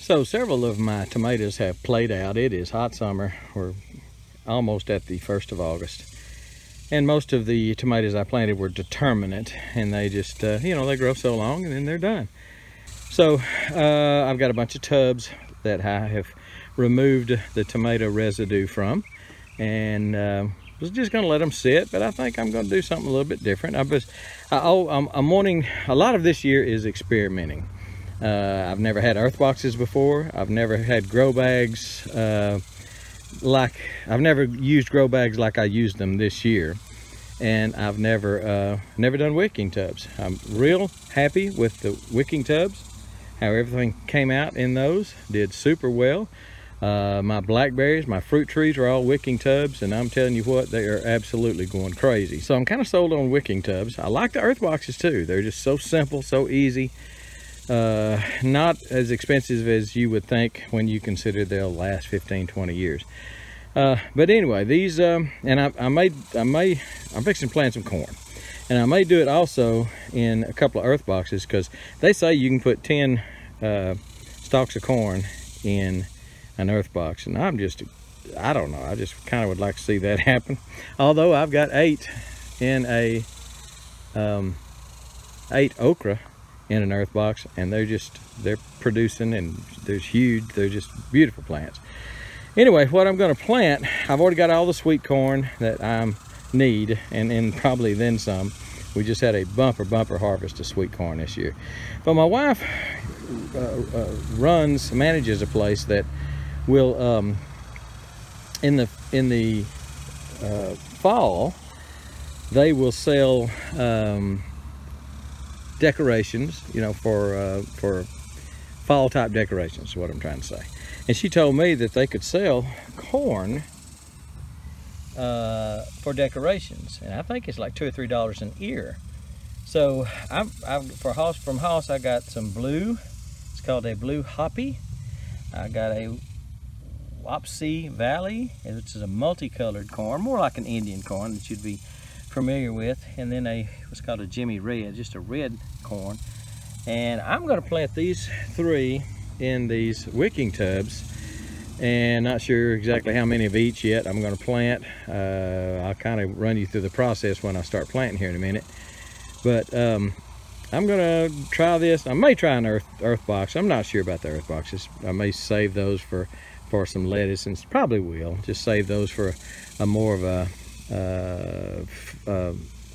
So several of my tomatoes have played out. It is hot summer. We're almost at the 1st of August. And most of the tomatoes I planted were determinate, and they just, you know, they grow so long and then they're done. So I've got a bunch of tubs that I have removed the tomato residue from, and was just going to let them sit, but I think I'm going to do something a little bit different. I'm wanting, a lot of this year is experimenting. I've never had earth boxes before. I've never had grow bags I've never used grow bags like I used them this year, and I've never done wicking tubs. I'm real happy with the wicking tubs, how everything came out in those. Did super well. My blackberries, my fruit trees are all wicking tubs, and I'm telling you what, they are absolutely going crazy. So I'm kind of sold on wicking tubs. I like the earth boxes too. They're just so simple, so easy. Not as expensive as you would think when you consider they'll last 15-20 years. But anyway, these and I'm fixing to plant some corn, and I may do it also in a couple of earth boxes, because they say you can put 10 stalks of corn in an earth box, and I don't know, I just kind of would like to see that happen. Although I've got 8 in a 8 okra in an earth box, and they're producing, and they're huge. They're just beautiful plants. Anyway, what I'm going to plant, I've already got all the sweet corn that I need, and probably then some. We just had a bumper harvest of sweet corn this year. But my wife manages a place that will in the fall, they will sell decorations, you know, for fall type decorations is what I'm trying to say. And she told me that they could sell corn for decorations, and I think it's like $2 or $3 an ear. So from Haas I got some blue. It's called a blue hoppy. I got a Wapsie Valley, which is a multicolored corn, more like an Indian corn that you'd be familiar with, and then what's called a Jimmy Red, just a red corn. And I'm going to plant these 3 in these wicking tubs, and not sure exactly how many of each yet I'm going to plant. I'll kind of run you through the process when I start planting here in a minute. But I'm going to try this. I may try an earth box. I'm not sure about the earth boxes. I may save those for some lettuce, and probably will just save those for a more of a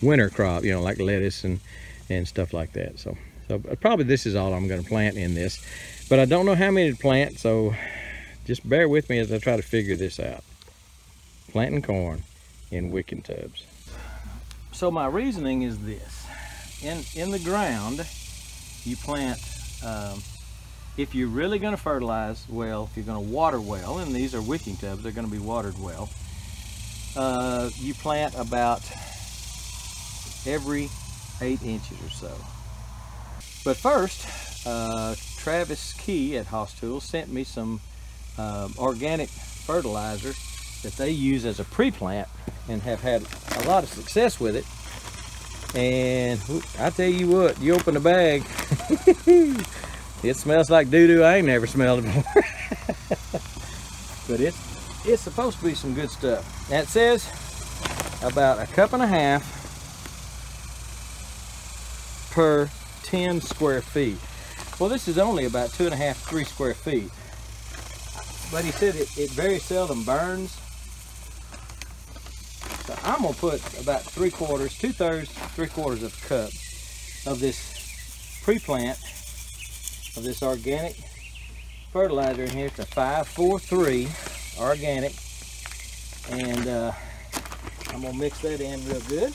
winter crop, you know, like lettuce and stuff like that. So probably this is all I'm going to plant in this, but I don't know how many to plant, so just bear with me as I try to figure this out. Planting corn in wicking tubs. So my reasoning is this: in the ground you plant, if you're really going to fertilize well, if you're going to water well, and these are wicking tubs, they're going to be watered well, you plant about every 8 inches or so. But first, Travis Key at Haas Tools sent me some organic fertilizer that they use as a pre-plant and have had a lot of success with it. And I tell you what, you open the bag, it smells like doo-doo. I ain't never smelled it before. But it's supposed to be some good stuff. And it says about 1.5 cups per 10 square feet. Well, this is only about 2.5 to 3 square feet. But he said it very seldom burns. So I'm gonna put about 2/3, 3/4 of a cup of this pre-plant of this organic fertilizer in here. It's a 5-4-3 organic, and I'm gonna mix that in real good.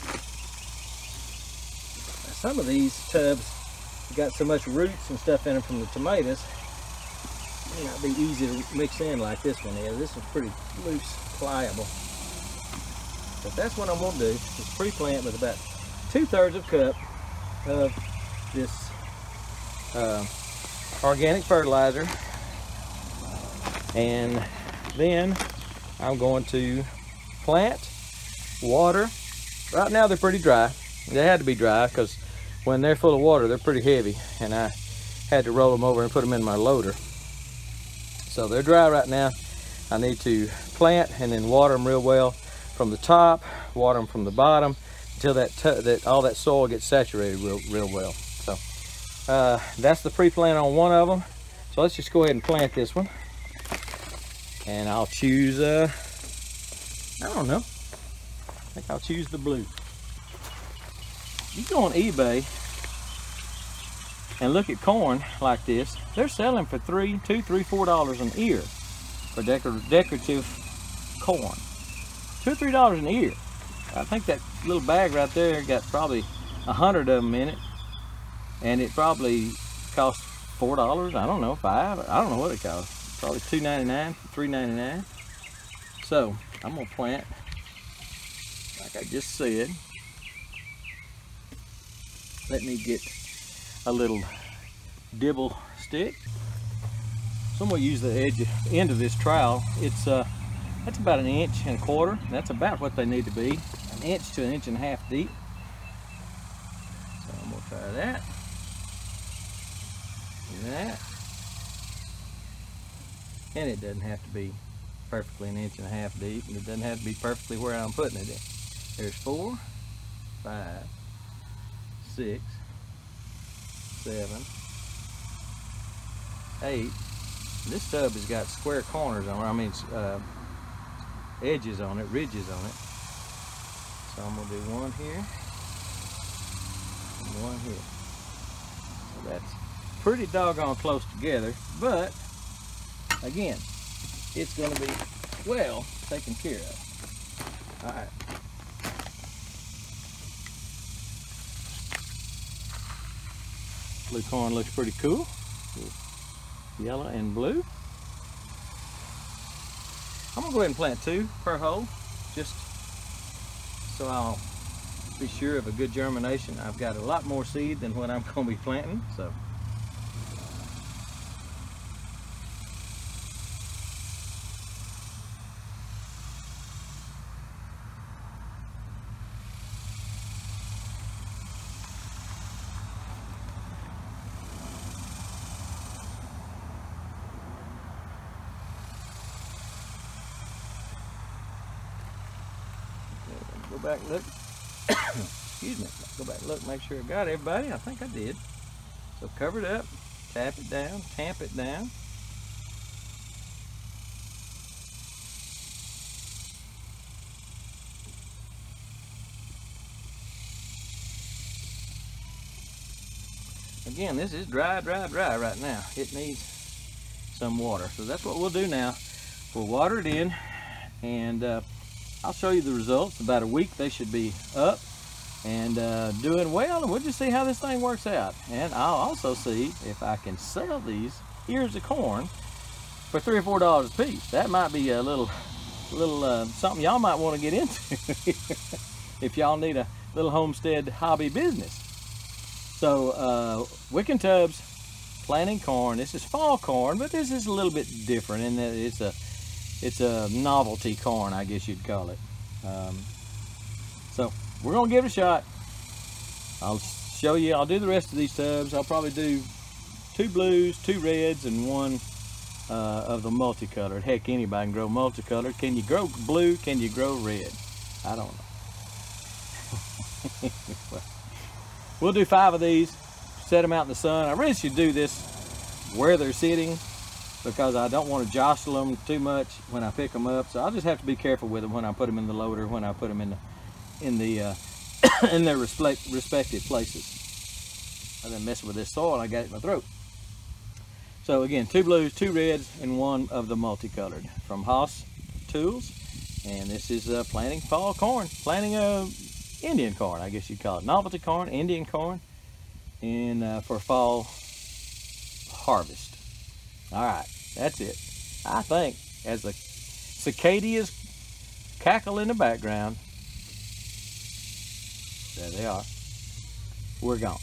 Now, some of these tubs got so much roots and stuff in them from the tomatoes, it may not be easy to mix in like this one is. This is pretty loose, pliable. But that's what I'm gonna do, is pre-plant with about 2/3 of a cup of this organic fertilizer, and then I'm going to plant, water. Right now they're pretty dry. They had to be dry because when they're full of water they're pretty heavy, and I had to roll them over and put them in my loader. So they're dry right now. I need to plant and then water them real well from the top, water them from the bottom until that all that soil gets saturated real well. So that's the pre-plant on one of them. So let's just go ahead and plant this one. And I'll choose, I don't know. I think I'll choose the blue. You go on eBay and look at corn like this. They're selling for $2, $3, $4 an ear for decorative corn. $2, $3 an ear. I think that little bag right there got probably 100 of them in it, and it probably costs $4. I don't know, $5. I don't know what it costs. Probably $2.99, $3.99. So I'm gonna plant like I just said. Let me get a little dibble stick. So I'm gonna use the end of this trowel. It's that's about 1.25 inches. That's about what they need to be, 1 inch to 1.5 inches deep. So I'm gonna try that. Do that. And it doesn't have to be perfectly 1.5 inches deep, and it doesn't have to be perfectly where I'm putting it in. There's 4, 5, 6, 7, 8. This tub has got square corners on it. I mean, edges on it, ridges on it. So I'm gonna do one here and one here. So that's pretty doggone close together, but again, it's gonna be well taken care of. All right. Blue corn looks pretty cool. Yellow and blue. I'm gonna go ahead and plant 2 per hole, just so I'll be sure of a good germination. I've got a lot more seed than what I'm gonna be planting, so. Go back and look. Excuse me. Go back and look, make sure I got everybody. I think I did. So cover it up, tap it down, tamp it down. Again, this is dry right now. It needs some water. So that's what we'll do now. We'll water it in, and I'll show you the results. About a week they should be up and doing well, and we'll just see how this thing works out. And I'll also see if I can sell these ears of corn for $3 or $4 a piece. That might be a little something y'all might want to get into if y'all need a little homestead hobby business. So Wicking tubs, planting corn. This is fall corn, but this is a little bit different in that it's a novelty corn, I guess you'd call it. So we're gonna give it a shot. I'll show you. I'll do the rest of these tubs. I'll probably do 2 blues, 2 reds, and 1 of the multicolored. Heck, anybody can grow multicolored. Can you grow blue? Can you grow red? I don't know. We'll do 5 of these, set them out in the sun. I really should do this where they're sitting, because I don't want to jostle them too much when I pick them up. So I'll just have to be careful with them when I put them in the loader, when I put them in their respective places. I didn't mess with this soil, I got it in my throat. So again, 2 blues, 2 reds, and 1 of the multicolored from Haas Tools. And this is planting fall corn, planting Indian corn, I guess you'd call it. Novelty corn, Indian corn, and for fall harvest. All right, that's it. I think as the cicadas cackle in the background, there they are, we're gone.